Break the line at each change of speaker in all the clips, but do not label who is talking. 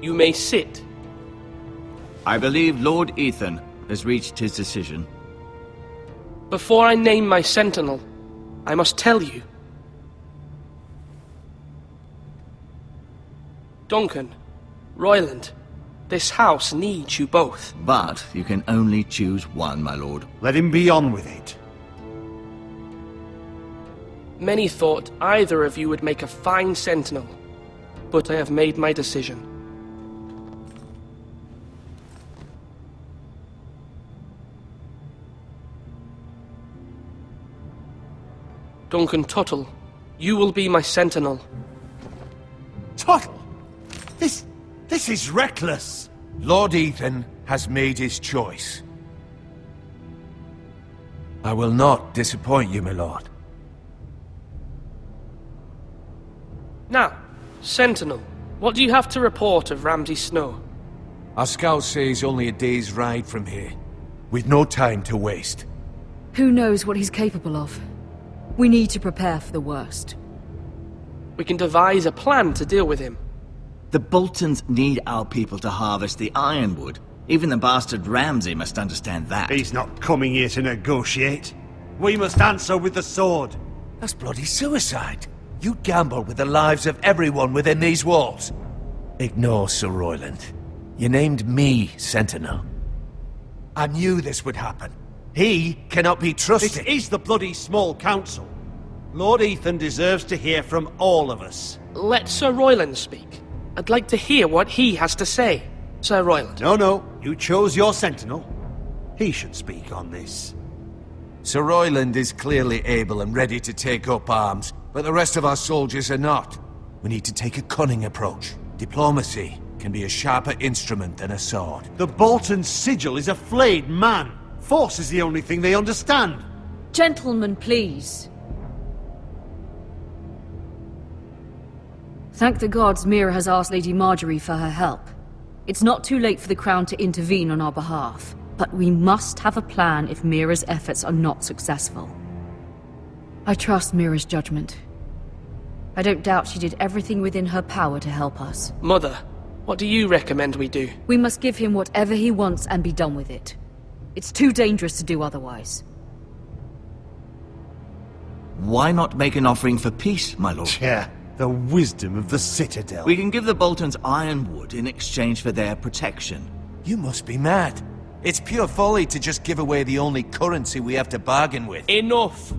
You may sit.
I believe Lord Ethan has reached his decision.
Before I name my sentinel, I must tell you. Duncan, Royland, this house needs you both.
But you can only choose one, my lord.
Let him be on with it.
Many thought either of you would make a fine sentinel, but I have made my decision. Duncan Tuttle, you will be my sentinel.
Tuttle! This is reckless!
Lord Ethan has made his choice. I will not disappoint you, my lord.
Now, Sentinel, what do you have to report of Ramsay Snow?
Our scouts say he's only a day's ride from here, with no time to waste.
Who knows what he's capable of? We need to prepare for the worst.
We can devise a plan to deal with him.
The Boltons need our people to harvest the ironwood. Even the bastard Ramsay must understand that.
He's not coming here to negotiate. We must answer with the sword.
That's bloody suicide. You gamble with the lives of everyone within these walls. Ignore Sir Royland. You named me Sentinel. I knew this would happen. He cannot be trusted.
This is the bloody small council. Lord Ethan deserves to hear from all of us.
Let Sir Royland speak. I'd like to hear what he has to say. Sir Royland.
No. You chose your sentinel. He should speak on this.
Sir Royland is clearly able and ready to take up arms, but the rest of our soldiers are not. We need to take a cunning approach. Diplomacy can be a sharper instrument than a sword.
The Bolton sigil is a flayed man. Force is the only thing they understand.
Gentlemen, please. Thank the gods Mira has asked Lady Marjorie for her help. It's not too late for the Crown to intervene on our behalf, but we must have a plan if Mira's efforts are not successful. I trust Mira's judgment. I don't doubt she did everything within her power to help us.
Mother, what do you recommend we do?
We must give him whatever he wants and be done with it. It's too dangerous to do otherwise.
Why not make an offering for peace, my lord?
Yeah, the wisdom of the Citadel.
We can give the Boltons ironwood in exchange for their protection.
You must be mad. It's pure folly to just give away the only currency we have to bargain with.
Enough!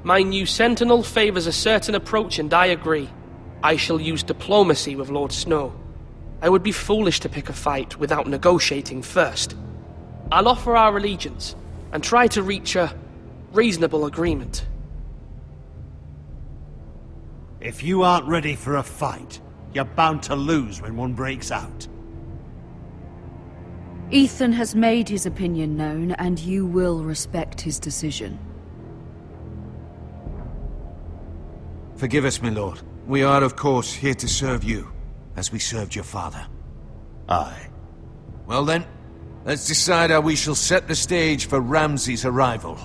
My new sentinel favors a certain approach, and I agree. I shall use diplomacy with Lord Snow. I would be foolish to pick a fight without negotiating first. I'll offer our allegiance, and try to reach a reasonable agreement.
If you aren't ready for a fight, you're bound to lose when one breaks out.
Ethan has made his opinion known, and you will respect his decision.
Forgive us, my lord. We are, of course, here to serve you, as we served your father.
Aye.
Well then, let's decide how we shall set the stage for Ramsay's arrival.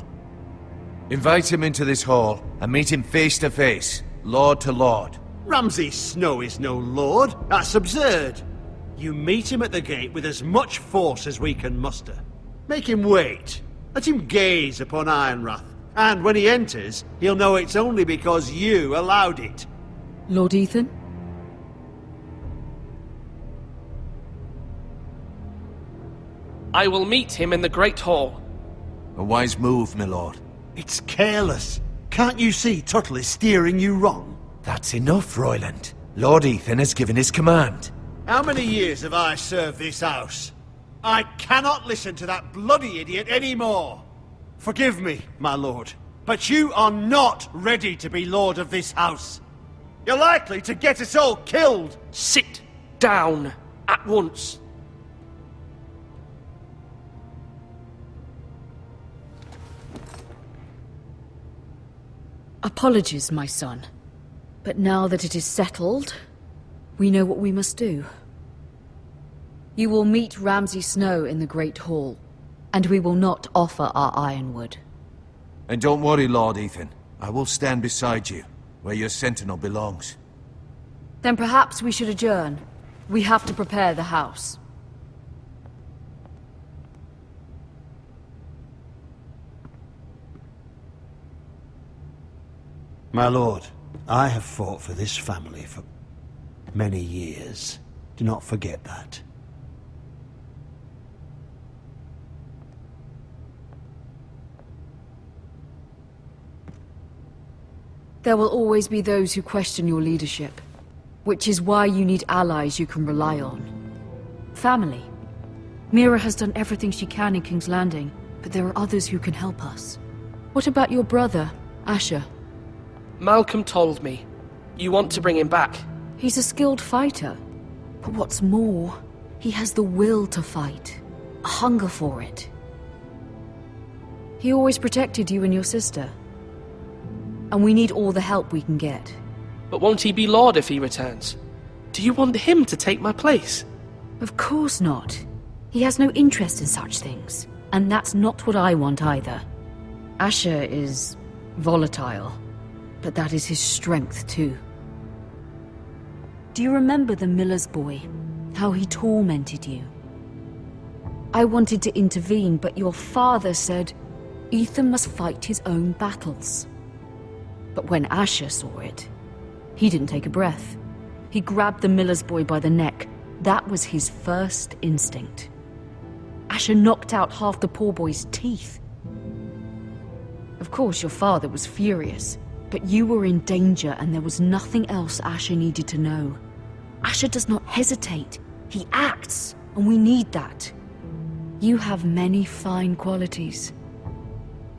Invite him into this hall, and meet him face to face, lord to lord.
Ramsay Snow is no lord. That's absurd. You meet him at the gate with as much force as we can muster. Make him wait. Let him gaze upon Ironrath. And when he enters, he'll know it's only because you allowed it.
Lord Ethan?
I will meet him in the Great Hall.
A wise move, my lord.
It's careless. Can't you see Tuttle is steering you wrong?
That's enough, Royland. Lord Ethan has given his command.
How many years have I served this house? I cannot listen to that bloody idiot anymore. Forgive me, my lord, but you are not ready to be lord of this house. You're likely to get us all killed.
Sit down at once.
Apologies, my son. But now that it is settled, we know what we must do. You will meet Ramsay Snow in the Great Hall, and we will not offer our ironwood.
And don't worry, Lord Ethan. I will stand beside you. where your sentinel belongs.
Then perhaps we should adjourn. We have to prepare the house.
My lord, I have fought for this family for many years. Do not forget that.
There will always be those who question your leadership, which is why you need allies you can rely on. Family. Mira has done everything she can in King's Landing, but there are others who can help us. What about your brother, Asher?
Malcolm told me. You want to bring him back?
He's a skilled fighter. But what's more, he has the will to fight. A hunger for it. He always protected you and your sister. And we need all the help we can get.
But won't he be Lord if he returns? Do you want him to take my place?
Of course not. He has no interest in such things. And that's not what I want either. Asher is volatile. But that is his strength too. Do you remember the miller's boy? How he tormented you? I wanted to intervene, but your father said, Ethan must fight his own battles. But when Asher saw it, he didn't take a breath. He grabbed the miller's boy by the neck. That was his first instinct. Asher knocked out half the poor boy's teeth. Of course, your father was furious, but you were in danger and there was nothing else Asher needed to know. Asher does not hesitate. He acts, and we need that. You have many fine qualities,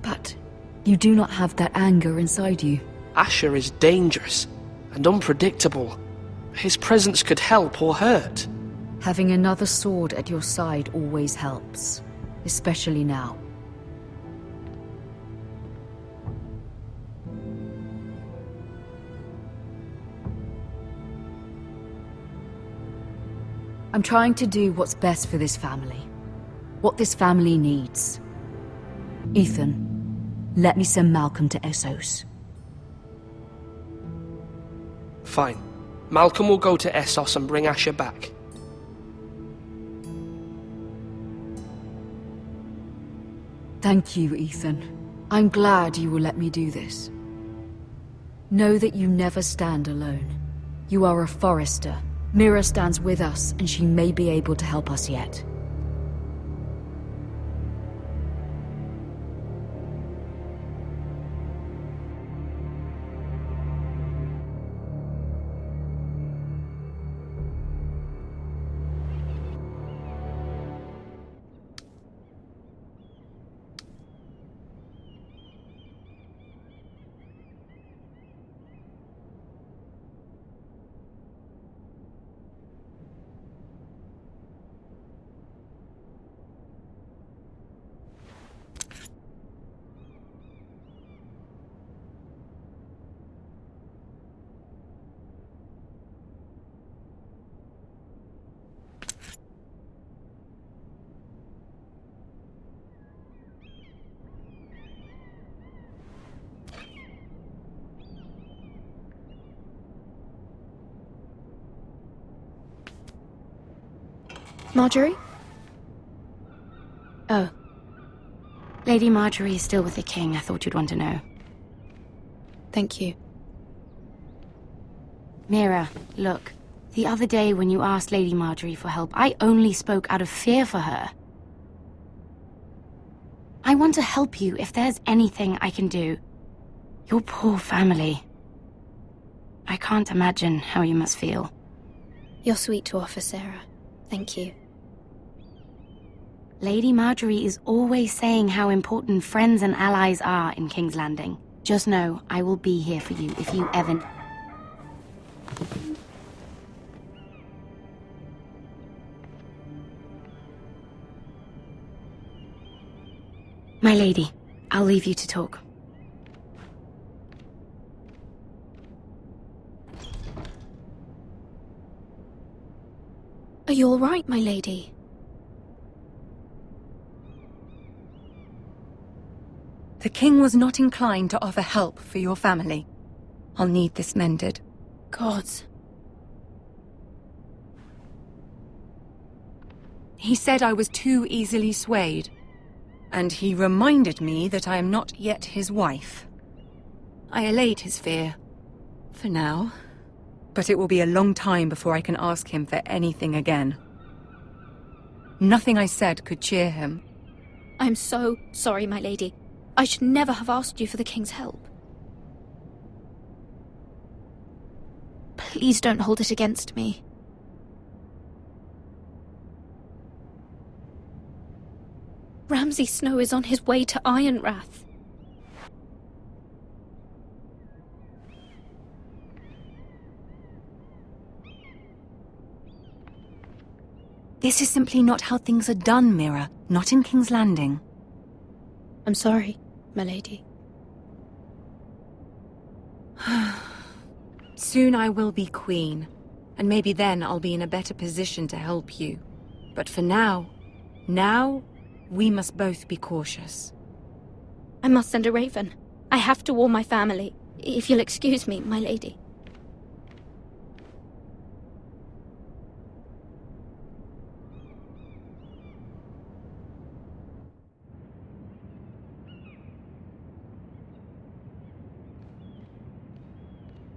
but you do not have that anger inside you.
Asher is dangerous and unpredictable. His presence could help or hurt.
Having another sword at your side always helps, especially now. I'm trying to do what's best for this family. What this family needs. Ethan, let me send Malcolm to Essos.
Fine. Malcolm will go to Essos and bring Asher back.
Thank you, Ethan. I'm glad you will let me do this. Know that you never stand alone. You are a Forester. Mira stands with us, and she may be able to help us yet.
Marjorie? Oh. Lady Marjorie is still with the king. I thought you'd want to know.
Thank you.
Mira, look. The other day when you asked Lady Marjorie for help, I only spoke out of fear for her. I want to help you if there's anything I can do. Your poor family. I can't imagine how you must feel.
You're sweet to offer, Sarah. Thank you.
Lady Marjorie is always saying how important friends and allies are in King's Landing. Just know, I will be here for you if you ever... My lady, I'll leave you to talk.
Are you all right, my lady?
The king was not inclined to offer help for your family. I'll need this mended.
Gods.
He said I was too easily swayed. And he reminded me that I am not yet his wife. I allayed his fear. For now. But it will be a long time before I can ask him for anything again. Nothing I said could cheer him.
I'm so sorry, my lady. I should never have asked you for the king's help. Please don't hold it against me. Ramsay Snow is on his way to Ironrath.
This is simply not how things are done, Mira. Not in King's Landing.
I'm sorry, my lady.
Soon I will be queen, and maybe then I'll be in a better position to help you. But for now, we must both be cautious.
I must send a raven. I have to warn my family. If you'll excuse me, my lady.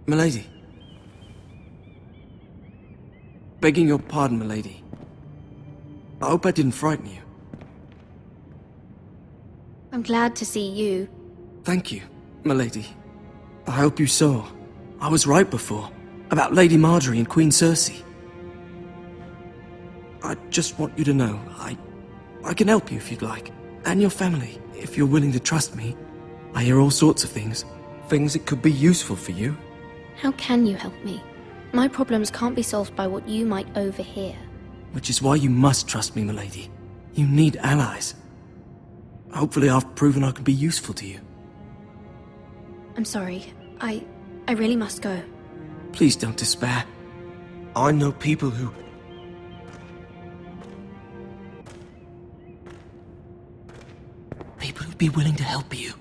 Milady. Begging your pardon, milady. I hope I didn't frighten you.
I'm glad to see you.
Thank you, milady. I hope you saw. I was right before. About Lady Marjorie and Queen Cersei. I just want you to know, I can help you if you'd like. And your family, if you're willing to trust me. I hear all sorts of things. Things that could be useful for you.
How can you help me? My problems can't be solved by what you might overhear.
Which is why you must trust me, milady. You need allies. Hopefully I've proven I can be useful to you.
I'm sorry. I really must go.
Please don't despair. I know people who... People who'd be willing to help you.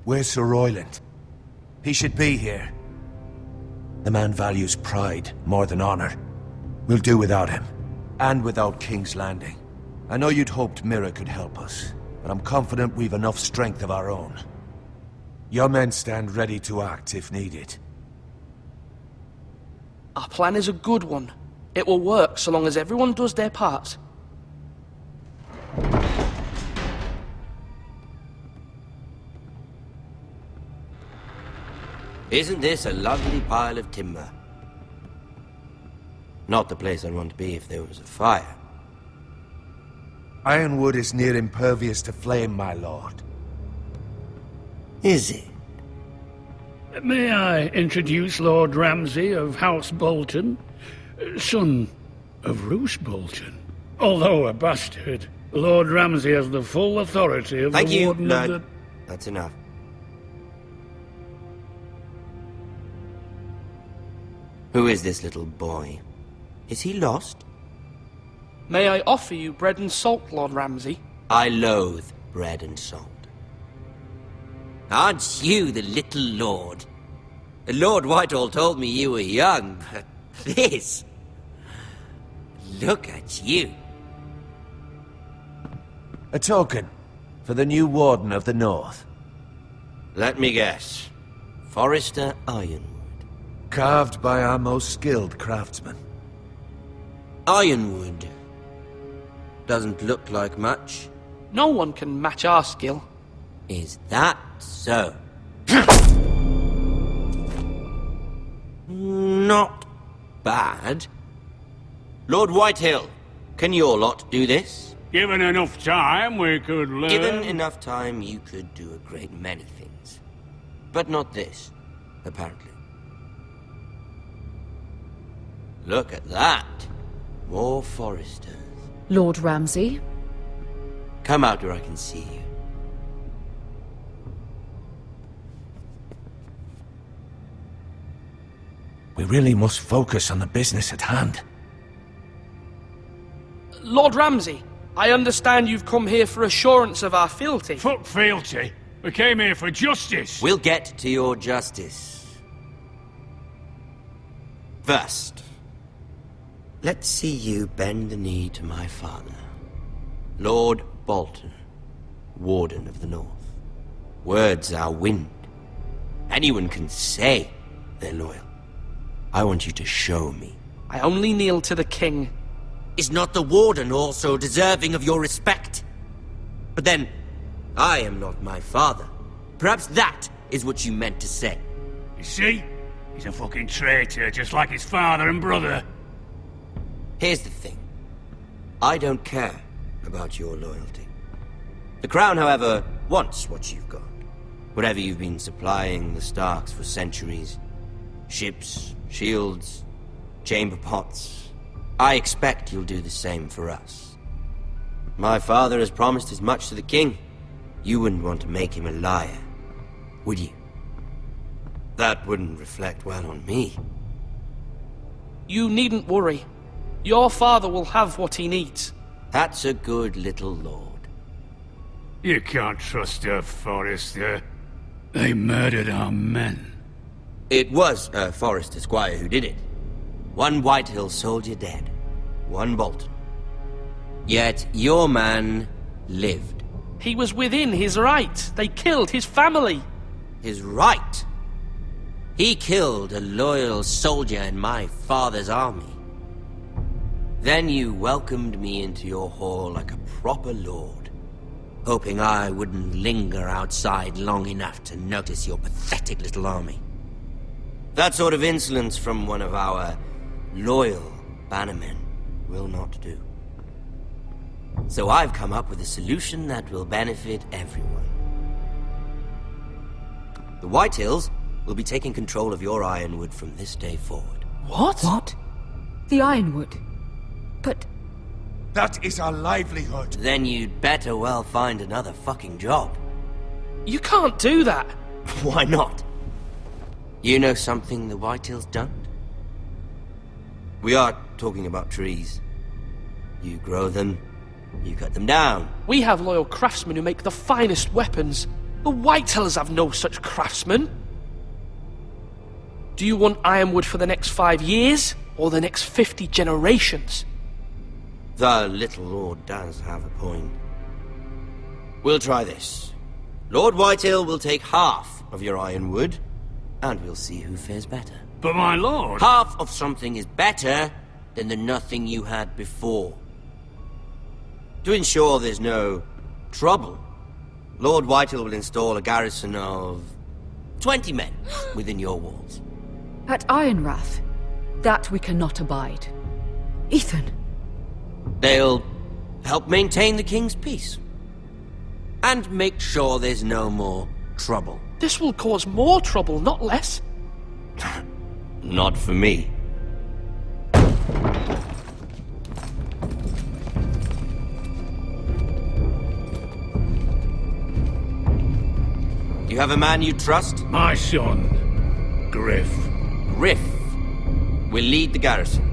Where's Sir Royland? He should be here. The man values pride more than honor. We'll do without him. And without King's Landing. I know you'd hoped Mira could help us, but I'm confident we've enough strength of our own. Your men stand ready to act if needed.
Our plan is a good one. It will work so long as everyone does their part.
Isn't this a lovely pile of timber? Not the place I'd want to be if there was a fire.
Ironwood is near impervious to flame, my lord.
Is it?
May I introduce Lord Ramsay of House Bolton, son of Roose Bolton. Although a bastard, Lord Ramsay has the full authority of the Warden of the...
That's enough. Who is this little boy? Is he lost?
May I offer you bread and salt, Lord Ramsay?
I loathe bread and salt. Aren't you the little lord? Lord Whitehall told me you were young, but this... Look at you.
A token for the new Warden of the North.
Let me guess. Forrester Ironwood.
Carved by our most skilled craftsmen.
Ironwood. Doesn't look like much.
No one can match our skill.
Is that so? Not bad. Lord Whitehill, can your lot do this?
Given enough time, we could learn...
Given enough time, you could do a great many things. But not this, apparently. Look at that. More foresters.
Lord Ramsay?
Come out where I can see you.
We really must focus on the business at hand.
Lord Ramsay, I understand you've come here for assurance of our fealty.
Fuck fealty. We came here for justice.
We'll get to your justice. First, let's see you bend the knee to my father, Lord Bolton, Warden of the North. Words are wind. Anyone can say they're loyal. I want you to show me.
I only kneel to the king.
Is not the Warden also deserving of your respect? But then, I am not my father. Perhaps that is what you meant to say.
You see? He's a fucking traitor, just like his father and brother.
Here's the thing. I don't care about your loyalty. The Crown, however, wants what you've got. Whatever you've been supplying the Starks for centuries. Ships, shields, chamber pots. I expect you'll do the same for us. My father has promised as much to the king. You wouldn't want to make him a liar, would you? That wouldn't reflect well on me.
You needn't worry. Your father will have what he needs.
That's a good little lord.
You can't trust a Forrester. They murdered our men.
It was a Forrester squire who did it. One Whitehill soldier dead. One Bolton. Yet your man lived.
He was within his right. They killed his family.
His right? He killed a loyal soldier in my father's army. Then you welcomed me into your hall like a proper lord, hoping I wouldn't linger outside long enough to notice your pathetic little army. That sort of insolence from one of our loyal bannermen will not do. So I've come up with a solution that will benefit everyone. The Whitehills will be taking control of your ironwood from this day forward.
What?
What? The Ironwood? But...
That is our livelihood.
Then you'd better well find another fucking job.
You can't do that.
Why not? You know something the Whitehills don't? We are talking about trees. You grow them, you cut them down.
We have loyal craftsmen who make the finest weapons. The Whitehills have no such craftsmen. Do you want ironwood for the next 5 years, or the next 50 generations?
The little lord does have a point. We'll try this. Lord Whitehill will take half of your ironwood, and we'll see who fares better.
But my lord...
Half of something is better than the nothing you had before. To ensure there's no trouble, Lord Whitehill will install a garrison of 20 men within your walls.
at Ironrath, that we cannot abide. Ethan.
They'll help maintain the king's peace. And make sure there's no more trouble.
This will cause more trouble, not less.
Not for me. You have a man you trust?
My son, Griff.
Griff will lead the garrison.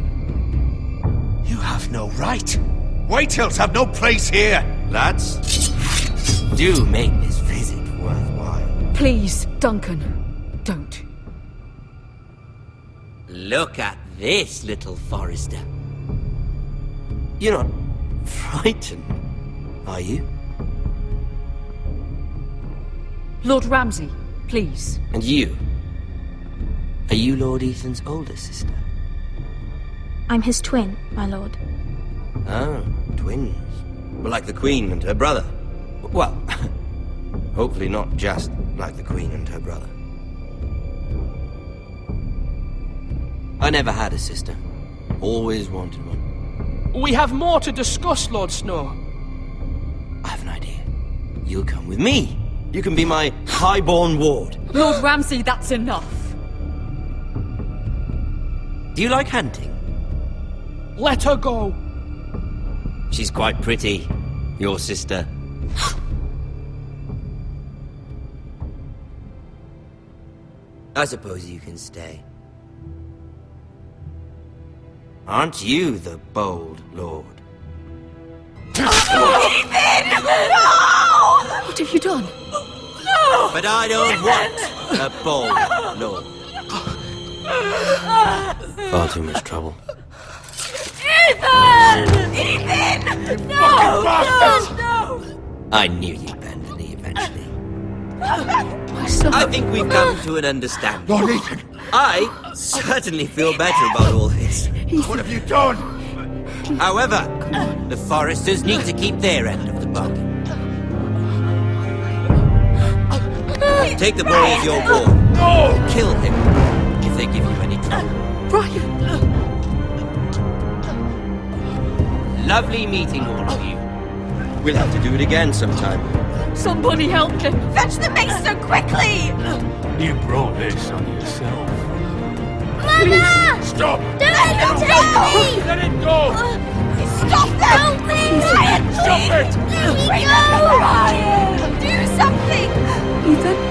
You have no right. Whitehills have no place here.
Lads, do make this visit worthwhile.
Please, Duncan, don't.
Look at this, little Forrester. You're not frightened, are you?
Lord Ramsay, please.
And you? Are you Lord Ethan's older sister?
I'm his twin, my lord.
Oh, twins. Well, like the Queen and her brother. Well, hopefully not just like the Queen and her brother. I never had a sister. Always wanted one.
We have more to discuss, Lord Snow.
you'll come with me. You can be my highborn ward.
Lord Ramsay, that's enough.
Do you like hunting?
Let her go.
She's quite pretty, your sister. I suppose you can stay. Aren't you the bold lord?
What have you done?
But I don't want a bold lord. Far too much trouble.
Ethan! Ethan! No! No!
I knew you'd bend the knee eventually.
My son.
I think we've come to an understanding.
Lord Ethan!
I certainly feel better about all this.
What have you done?
However, the Foresters need to keep their end of the bargain. Take the boy as your ward.
No!
Kill him if they give you any trouble.
Brian!
Lovely meeting all of you. We'll have to do it again sometime.
Somebody help him!
Fetch the mace so quickly!
You brought this on yourself.
Mama!
Stop!
Don't let him take me!
Let it go!
Stop them! Help me! Ryan,
Stop
please!
it!
Let me go! Ryan! Do something!
Ethan?